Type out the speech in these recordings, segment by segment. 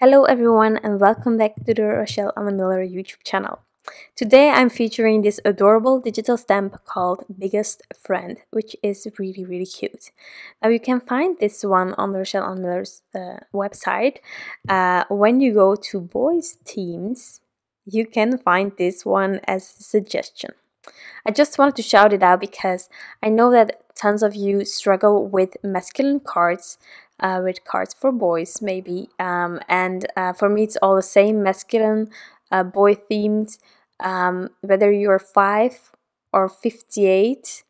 Hello everyone and welcome back to the Rachelle Anne Miller YouTube channel. Today I'm featuring this adorable digital stamp called Biggest Friend, which is really cute. Now you can find this one on Rachelle Anne Miller's website. When you go to boys themes, you can find this one as a suggestion. I just wanted to shout it out because I know that tons of you struggle with masculine cards, with cards for boys maybe, and for me it's all the same, masculine, boy themed. Whether you're 5 or 58,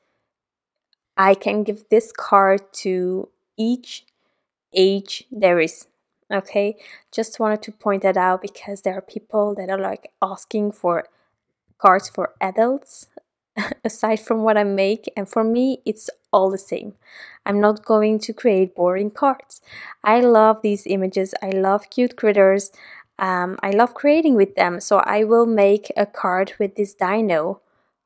I can give this card to each age there is. Okay, just wanted to point that out because there are people that are like asking for cards for adults aside from what I make, and for me it's all the same. I'm not going to create boring cards. I love these images, I love cute critters, I love creating with them, so I will make a card with this dino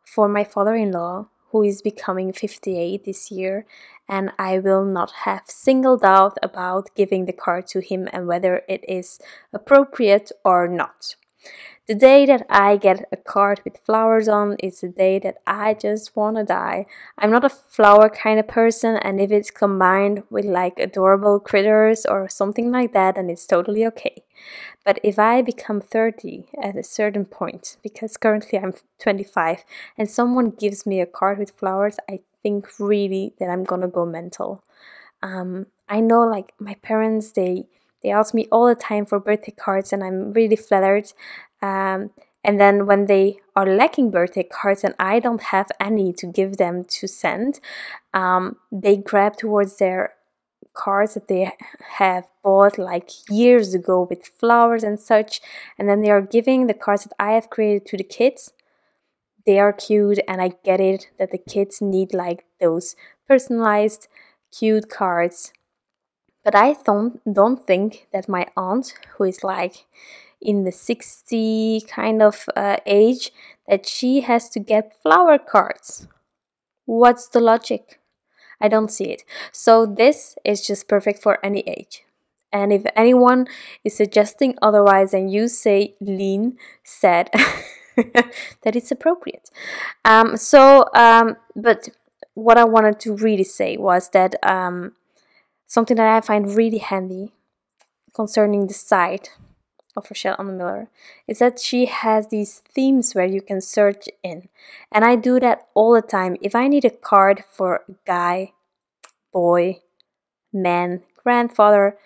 for my father-in-law who is becoming 58 this year, and I will not have single doubt about giving the card to him and whether it is appropriate or not. The day that I get a card with flowers on is the day that I just want to die. I'm not a flower kind of person, and if it's combined with like adorable critters or something like that, then it's totally okay. But if I become 30 at a certain point, because currently I'm 25, and someone gives me a card with flowers, I think really that I'm gonna go mental. I know like my parents, they ask me all the time for birthday cards, and I'm really flattered. And then when they are lacking birthday cards and I don't have any to give them to send, they grab towards their cards that they have bought like years ago with flowers and such, and then they are giving the cards that I have created to the kids. They are cute, and I get it that the kids need like those personalized cute cards. But I don't think that my aunt, who is like in the 60 kind of age, that she has to get flower cards. What's the logic? I don't see it. So this is just perfect for any age. And if anyone is suggesting otherwise, then you say Lien said that it's appropriate. But what I wanted to really say was that something that I find really handy concerning the site of Rachelle Anne Miller is that she has these themes where you can search in, and I do that all the time. If I need a card for guy, boy, man, grandfather,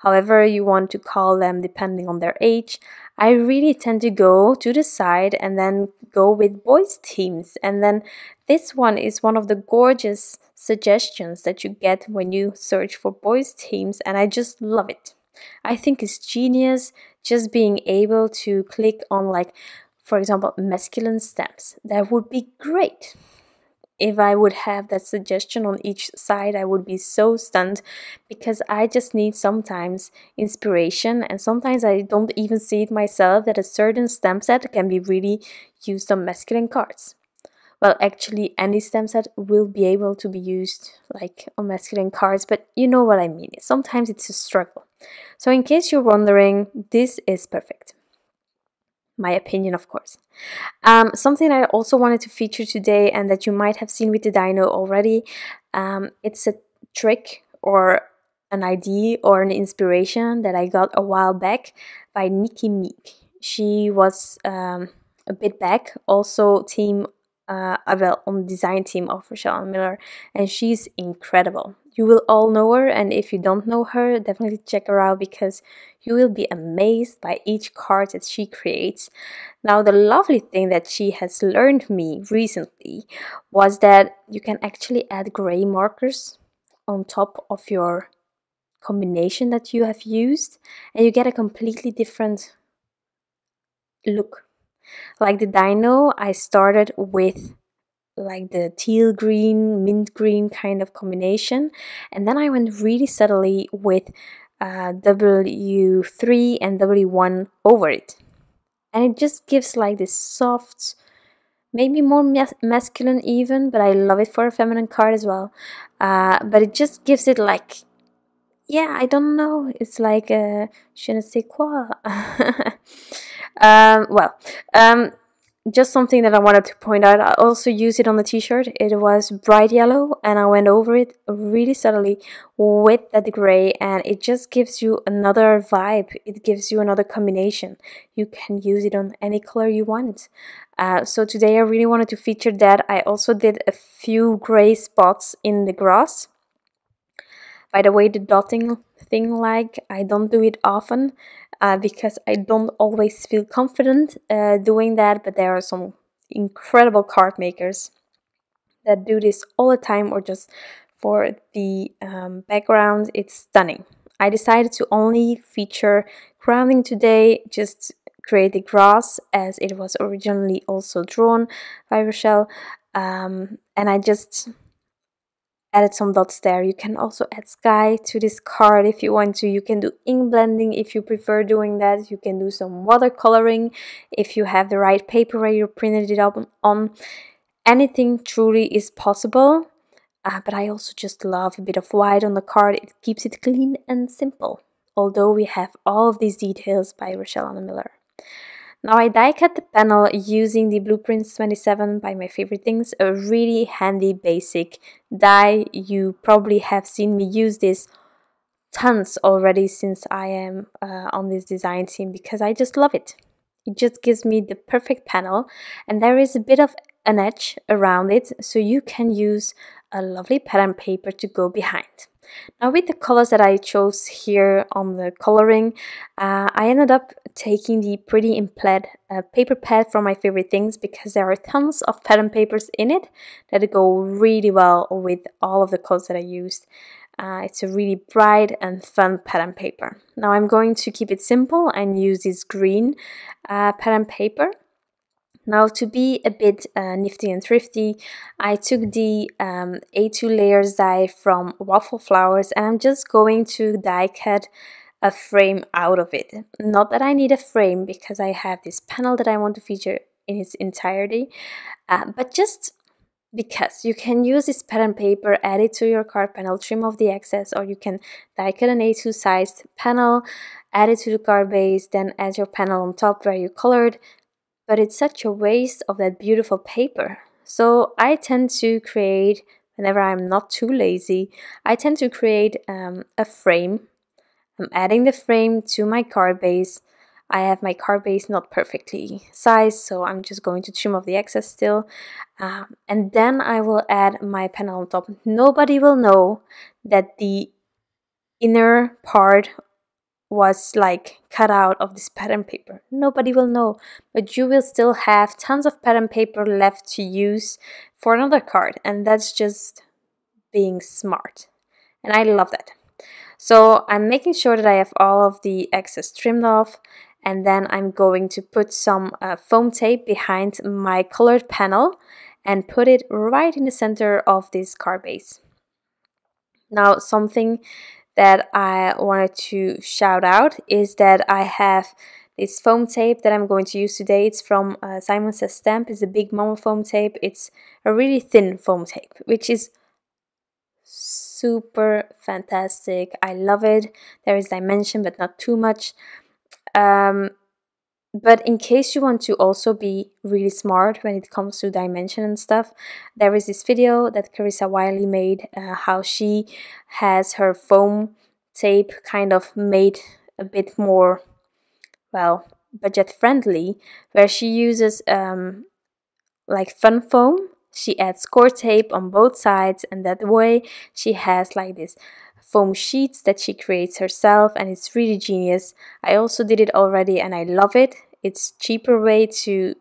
however you want to call them depending on their age, I really tend to go to the side and then go with boys themes. And then this one is one of the gorgeous suggestions that you get when you search for boys themes, and I just love it. I think it's genius just being able to click on, like, for example, masculine stamps. That would be great. If I would have that suggestion on each side, I would be so stunned, because I just need sometimes inspiration, and sometimes I don't even see it myself that a certain stamp set can be really used on masculine cards. Well, actually, any stamp set will be able to be used like on masculine cards, but you know what I mean. Sometimes it's a struggle. So in case you're wondering, this is perfect. My opinion, of course. Something I also wanted to feature today, and that you might have seen with the dino already, it's a trick or an idea or an inspiration that I got a while back by Nikki Meek. She was a bit back, also team on the design team of Rachelle Anne Miller, and she's incredible. You will all know her, and if you don't know her, definitely check her out, because you will be amazed by each card that she creates. Now, the lovely thing that she has learned me recently was that you can actually add gray markers on top of your combination that you have used, and you get a completely different look. Like the dino, I started with like the teal green, mint green kind of combination, and then I went really subtly with W3 and W1 over it, and it just gives like this soft, maybe more masculine even, but I love it for a feminine card as well, but it just gives it like Yeah, I don't know. It's like je ne sais quoi. Well, um, just something that I wanted to point out. I also used it on the t-shirt. It was bright yellow, and I went over it really subtly with that gray, and it just gives you another vibe. It gives you another combination. You can use it on any color you want. So today I really wanted to feature that. I also did a few gray spots in the grass. By the way, the dotting thing, like, I don't do it often because I don't always feel confident doing that, but there are some incredible card makers that do this all the time, or just for the background. It's stunning. I decided to only feature grounding today, just create the grass as it was originally also drawn by Rachelle, and I just added some dots there. You can also add sky to this card if you want to. You can do ink blending if you prefer doing that. You can do some watercoloring if you have the right paper where you printed it up on. Anything truly is possible. But I also just love a bit of white on the card. It keeps it clean and simple. Although we have all of these details by Rachelle Anne Miller. Now I die cut the panel using the Blueprints 27 by My Favorite Things, a really handy basic die. You probably have seen me use this tons already since I am on this design team, because I just love it. It just gives me the perfect panel, and there is a bit of an edge around it, so you can use a lovely pattern paper to go behind. Now with the colors that I chose here on the coloring, I ended up taking the Pretty in Plaid paper pad from My Favorite Things, because there are tons of pattern papers in it that go really well with all of the colors that I used. It's a really bright and fun pattern paper. Now I'm going to keep it simple and use this green pattern paper. Now, to be a bit nifty and thrifty, I took the A2 layers die from Waffle Flowers, and I'm just going to die cut a frame out of it. Not that I need a frame, because I have this panel that I want to feature in its entirety, but just because you can use this pattern paper, add it to your card panel, trim off the excess, or you can die cut an A2 sized panel, add it to the card base, then add your panel on top where you colored. But it's such a waste of that beautiful paper. So I tend to create, whenever I'm not too lazy, I tend to create a frame. I'm adding the frame to my card base. I have my card base not perfectly sized, so I'm just going to trim off the excess still. And then I will add my panel on top. Nobody will know that the inner part was like cut out of this pattern paper. Nobody will know, but you will still have tons of pattern paper left to use for another card, and that's just being smart, and I love that. So I'm making sure that I have all of the excess trimmed off, and then I'm going to put some foam tape behind my colored panel and put it right in the center of this card base. Now, something that I wanted to shout out is that I have this foam tape that I'm going to use today. It's from Simon Says Stamp. It's a Big Mama foam tape. It's a really thin foam tape, which is super fantastic. I love it. There is dimension, but not too much. But in case you want to also be really smart when it comes to dimension and stuff, there is this video that Carissa Wiley made, how she has her foam tape kind of made a bit more, well, budget friendly, where she uses like fun foam. She adds score tape on both sides, and that way she has like this foam sheets that she creates herself, and it's really genius. I also did it already and I love it. It's cheaper way to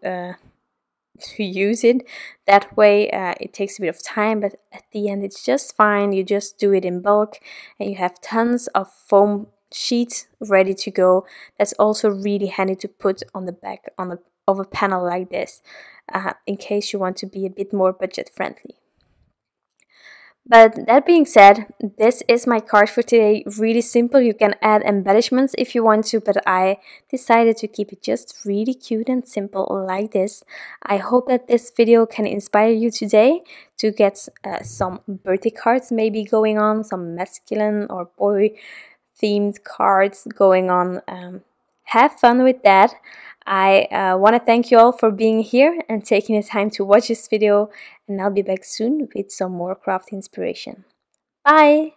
use it that way. It takes a bit of time, but at the end it's just fine. You just do it in bulk and you have tons of foam sheets ready to go. That's also really handy to put on the back of a panel like this, in case you want to be a bit more budget friendly. But that being said, this is my card for today. Really simple. You can add embellishments if you want to, but I decided to keep it just really cute and simple like this. I hope that this video can inspire you today to get some birthday cards maybe going on, some masculine or boy themed cards going on. Have fun with that. I want to thank you all for being here and taking the time to watch this video, and I'll be back soon with some more craft inspiration. Bye!